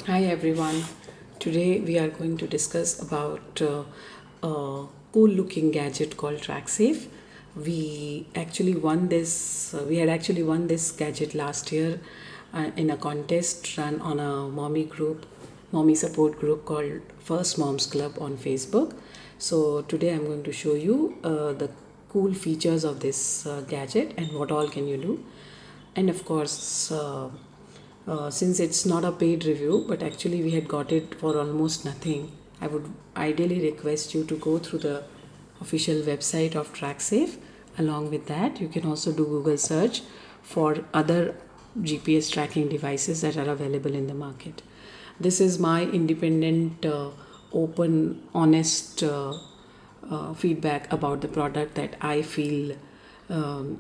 Hi everyone. Today we are going to discuss about a cool looking gadget called TrackSafe. We had actually won this gadget last year in a contest run on a mommy support group called First Moms Club on Facebook. So today I'm going to show you the cool features of this gadget and what all can you do. And of course, since it's not a paid review, but actually we had got it for almost nothing, I would ideally request you to go through the official website of TrackSafe. Along with that, you can also do Google search for other GPS tracking devices that are available in the market. This is my independent, open, honest feedback about the product that I feel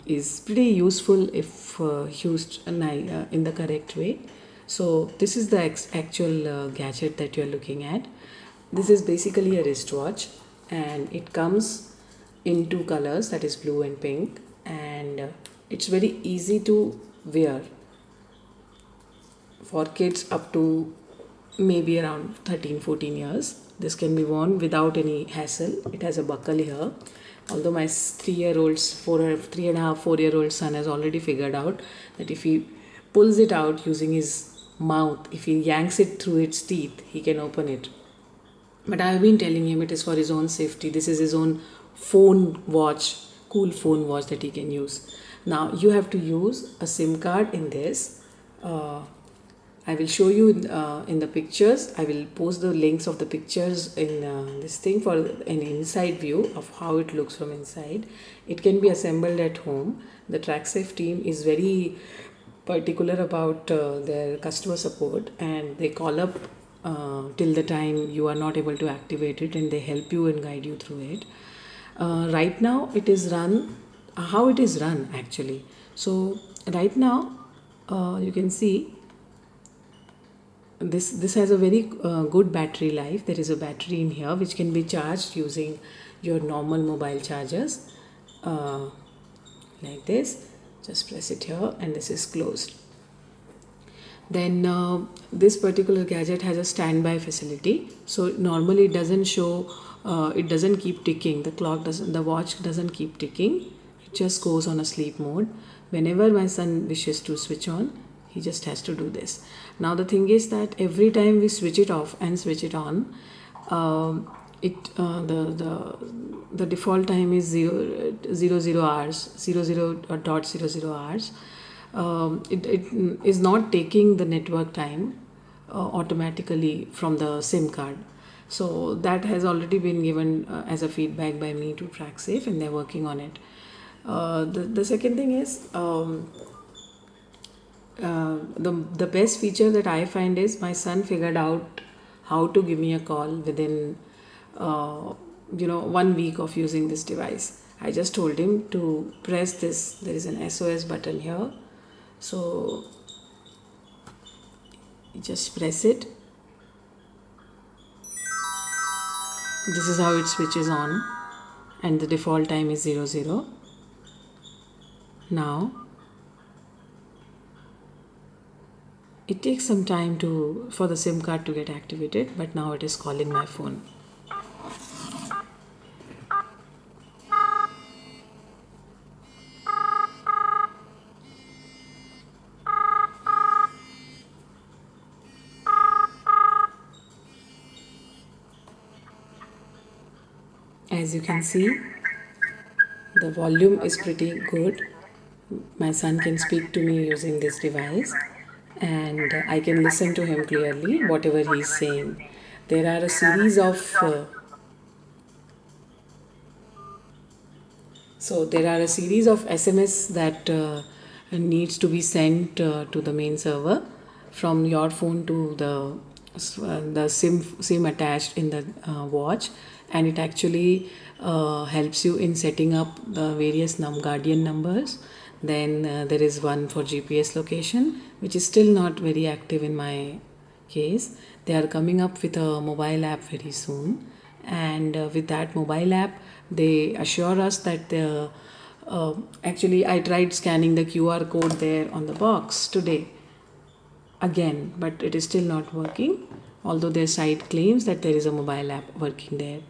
is pretty useful if used in the correct way. So this is the actual gadget that you're looking at. This is basically a wristwatch, and it comes in two colors, that is blue and pink, and it's very easy to wear for kids up to maybe around 13-14 years. This can be worn without any hassle. It has a buckle here. Although my 3.5, 4-year-old son has already figured out that if he pulls it out using his mouth, if he yanks it through its teeth, he can open it. But I have been telling him it is for his own safety. This is his own phone watch, cool phone watch that he can use. Now you have to use a SIM card in this. I will show you in the pictures. I will post the links of the pictures in this thing for an inside view of how it looks from inside. It can be assembled at home. The TrackSafe team is very particular about their customer support, and they call up till the time you are not able to activate it, and they help you and guide you through it. Right now it is run, how it is run actually. So right now you can see this has a very good battery life. There is a battery in here which can be charged using your normal mobile chargers, uh, like this. Just press it here and this is closed. Then this particular gadget has a standby facility, so normally it doesn't show, it doesn't keep ticking, the watch doesn't keep ticking, it just goes on a sleep mode. Whenever my son wishes to switch on, he just has to do this. Now the thing is that every time we switch it off and switch it on, it the default time is 00 hours, 00.00 hours. It is not taking the network time automatically from the SIM card. So that has already been given as a feedback by me to TrackSafe, and they're working on it. The second thing is, the best feature that I find is my son figured out how to give me a call within 1 week of using this device. I just told him to press this. There is an SOS button here, so you just press it. This is how it switches on, and the default time is 00. Now it takes some time for the SIM card to get activated, but now it is calling my phone. As you can see, the volume is pretty good. My son can speak to me using this device, and I can listen to him clearly, whatever he's saying. There are a series of SMS that needs to be sent to the main server from your phone to the SIM attached in the watch, and it actually helps you in setting up the various guardian numbers. Then there is one for GPS location, which is still not very active in my case. They are coming up with a mobile app very soon, and with that mobile app, they assure us that actually I tried scanning the QR code there on the box today. again, but it is still not working, although their site claims that there is a mobile app working there.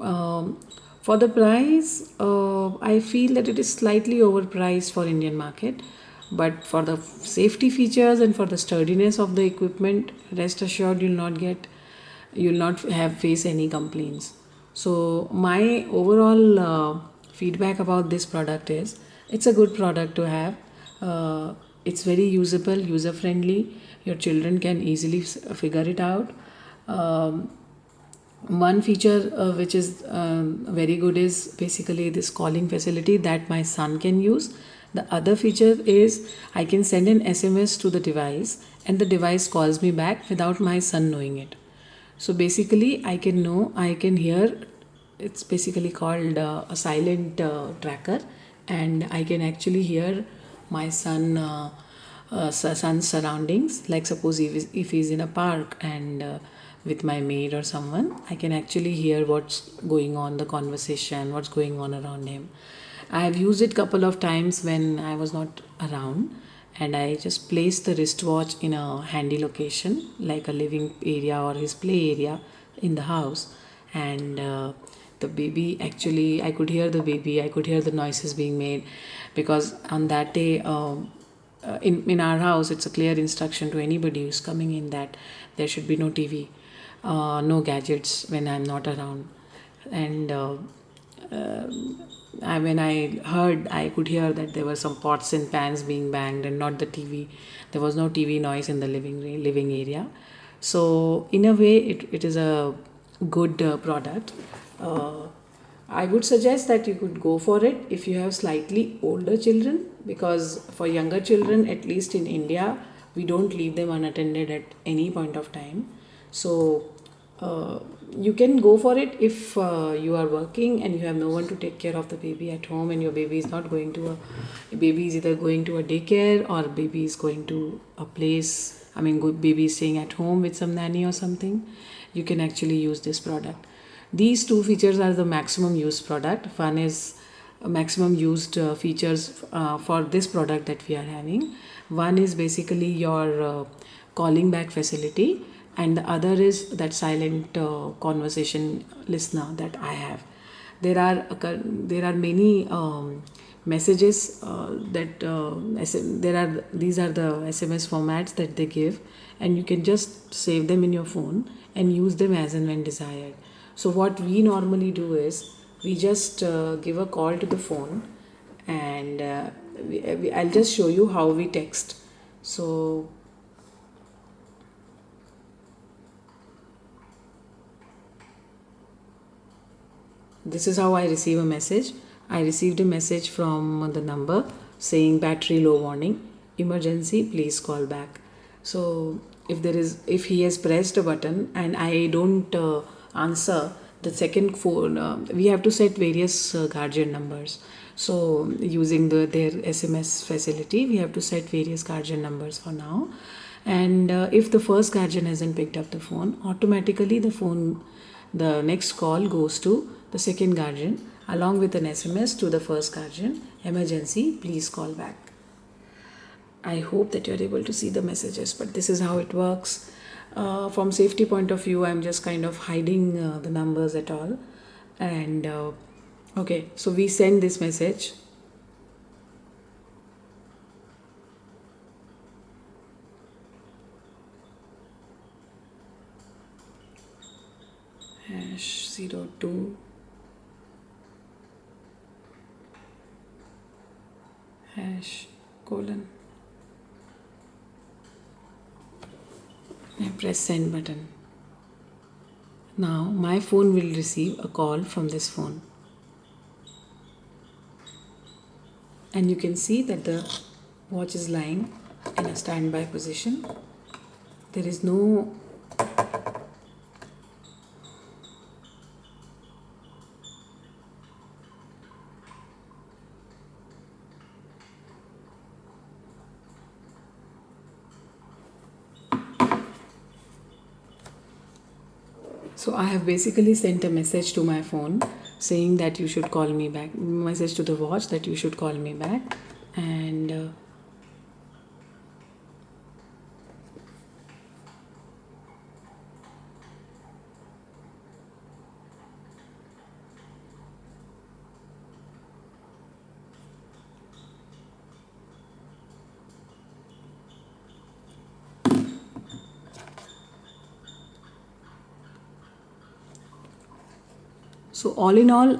Um, for the price, I feel that it is slightly overpriced for Indian market, but for the safety features and for the sturdiness of the equipment, rest assured you'll not have face any complaints. So my overall feedback about this product is it's a good product to have. It's very usable, user friendly. Your children can easily figure it out. Um, One feature which is very good is basically this calling facility that my son can use. The other feature is I can send an SMS to the device and the device calls me back without my son knowing it. So basically, I can hear. It's basically called a silent tracker, and I can actually hear my son's surroundings. Like suppose if he's in a park and with my maid or someone, I can actually hear what's going on, the conversation, what's going on around him. I have used it couple of times when I was not around, and I just placed the wristwatch in a handy location like a living area or his play area in the house, and the baby actually I could hear the baby, I could hear the noises being made, because on that day in our house it's a clear instruction to anybody who's coming in that there should be no TV, no gadgets when I'm not around. And when I heard, I could hear that there were some pots and pans being banged and not the TV. There was no TV noise in the living area. So in a way, it is a good product. Uh, I would suggest that you could go for it if you have slightly older children, because for younger children, at least in India, we don't leave them unattended at any point of time. So uh, you can go for it if you are working and you have no one to take care of the baby at home, and your baby is not going to a baby is either going to a daycare or baby is going to a place. I mean, baby is staying at home with some nanny or something. You can actually use this product. These two features are the maximum used product. One is maximum used features for this product that we are having. One is basically your calling back facility, and the other is that silent conversation listener that I have. There are many messages that there are these are the SMS formats that they give, and you can just save them in your phone and use them as and when desired. So what we normally do is we just give a call to the phone, and I'll just show you how we text. So this is how I receive a message. I received a message from the number saying battery low warning, emergency, please call back. So if he has pressed a button and I don't answer the second phone, we have to set various guardian numbers. So using their SMS facility, we have to set various guardian numbers for now. And if the first guardian hasn't picked up the phone, automatically the next call goes to the second guardian along with an SMS to the first guardian, emergency, please call back. I hope that you're able to see the messages, but this is how it works. From safety point of view, I'm just kind of hiding the numbers at all. And okay, so we send this message. #02 #: I press send button. Now my phone will receive a call from this phone, and you can see that the watch is lying in a standby position. There is no So I have basically sent a message to my phone saying that you should call me back. Message to the watch that you should call me back, and So all in all,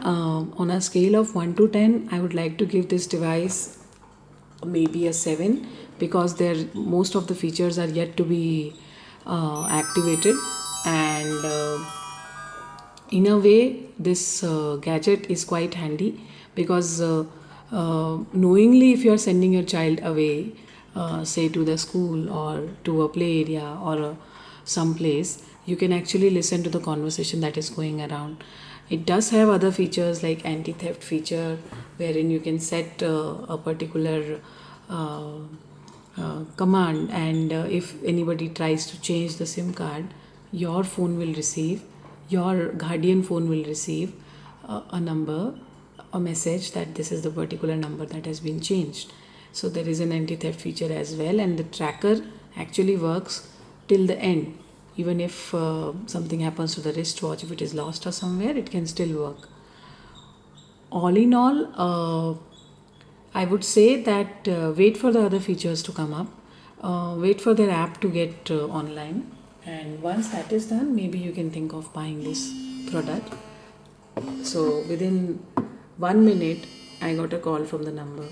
on a scale of 1 to 10, I would like to give this device maybe a 7, because most of the features are yet to be activated. And in a way, this gadget is quite handy, because knowingly, if you are sending your child away, say to the school or to a play area or some place, you can actually listen to the conversation that is going around. It does have other features like anti-theft feature, wherein you can set a particular command, and if anybody tries to change the SIM card, your phone will receive, your guardian phone will receive a number, a message that this is the particular number that has been changed. So there is an anti-theft feature as well, and the tracker actually works till the end. Even if something happens to the wristwatch, if it is lost or somewhere, it can still work. All in all, I would say that wait for the other features to come up, wait for their app to get online, and once that is done, maybe you can think of buying this product. So within 1 minute, I got a call from the number.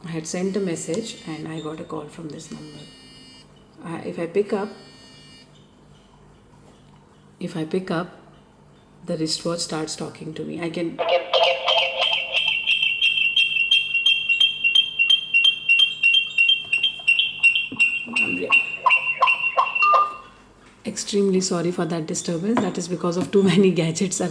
I had sent a message and I got a call from this number. If I pick up, the wristwatch starts talking to me. I'm extremely sorry for that disturbance. That is because of too many gadgets